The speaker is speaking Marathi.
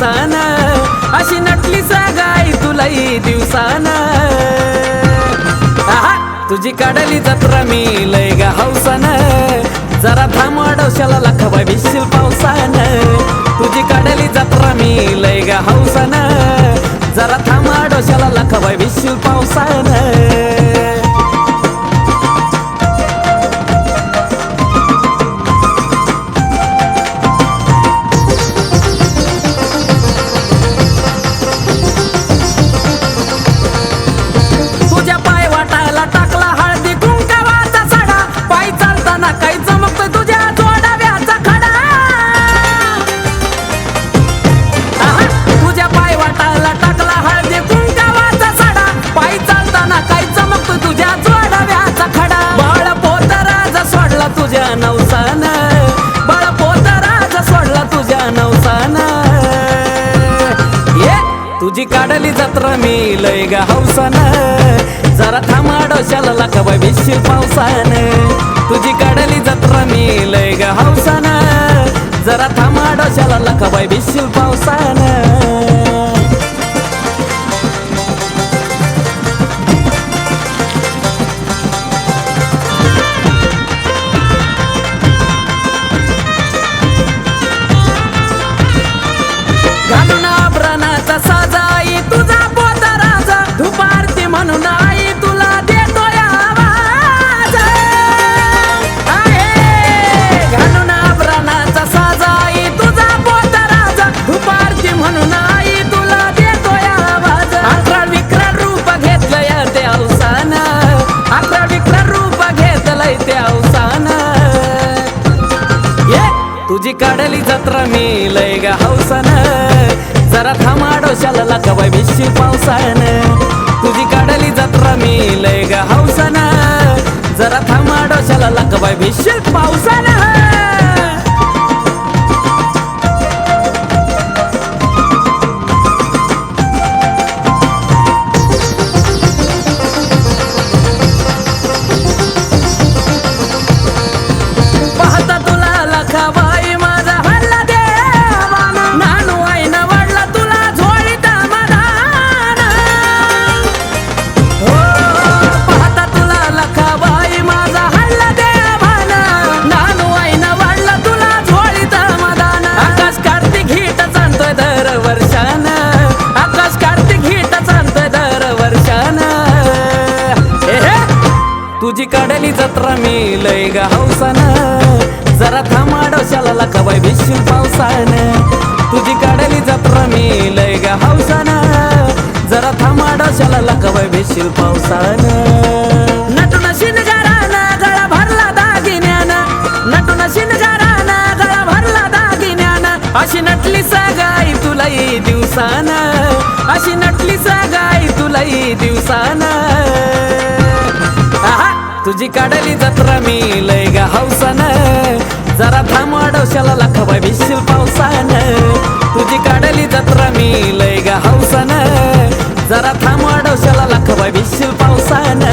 दिवसान अशी नटली सगाई तुलाही दिवसान तुझी काढली जत्रा मी लय ग हौसान जरा थांब डोशाला लखबाई भिशील पावसान तुझी काढली जत्रा मी लय ग हौसान जरा थांब डोशाला लखबाई भिशील पावसान नवसान बाळ पोतराज सोडला तुझ्या नवसान ये तुझी काढली जत्रा मी लय ग हौसान जरा थांबा डोशाला लखबाई भिशील पावसान तुझी काढली जत्रा मी लय ग हौसान जरा थांबा डोशाला लखबाई भिशील पावसान घालून आभरणाचा साजाई तुझा पोतराज धुपारती म्हणून आई तुला देतोय आवाज घालून आभरणाचा साजाई तुझा पोतराज धुपारती म्हणून आई तुला देतोय आवाज 11 विक्राळ रूप घेतलंय ते हौसान 11 विक्राळ रूप घेतलंय ते हौसान तुझी काढली जत्रा मी लय ग हौसान जरा थांबा डोशाला लखबाई भिशील पावसान तुझी काढली जत्रा मी लय ग हौसान जरा थांबा डोशाला लखबाई भिशील पावसान पाहता तुला लखबाई माझा हल्ला देवाना नानू आईन वाढला तुला झोळीत मदान हो पाहता तुला लखबाई माझा हल्ला देवाना नानू आईन वाढला तुला झोळीत मदान आकाश कार्तिक हिट चालतोय दर वर्षान आकाश कार्तिक हिट चालतोय दर वर्षान तुझी काढली जत्रा मी लय ग हौसान जरा थांबा डोशाला लखबाई भिशील पावसान तुझी काढली जत्रा मी लय ग हौसान जरा थांबा डोशाला लखबाई भिशील पावसान नटून शिनगारान गळा भरला दागिन्यान नटून शिनगारान गळा भरला दागिन्यान अशी नटली सगाई तुलाही दिवसान अशी नटली सगाई तुलाही दिवसान तुझी काढली जत्रा मी लय ग हौसान जरा थांबा डोशाला लखबाई भिशील पावसान तुझी काढली जत्रा मी लय ग हौसान जरा थांबा डोशाला लखबाई भिशील पावसान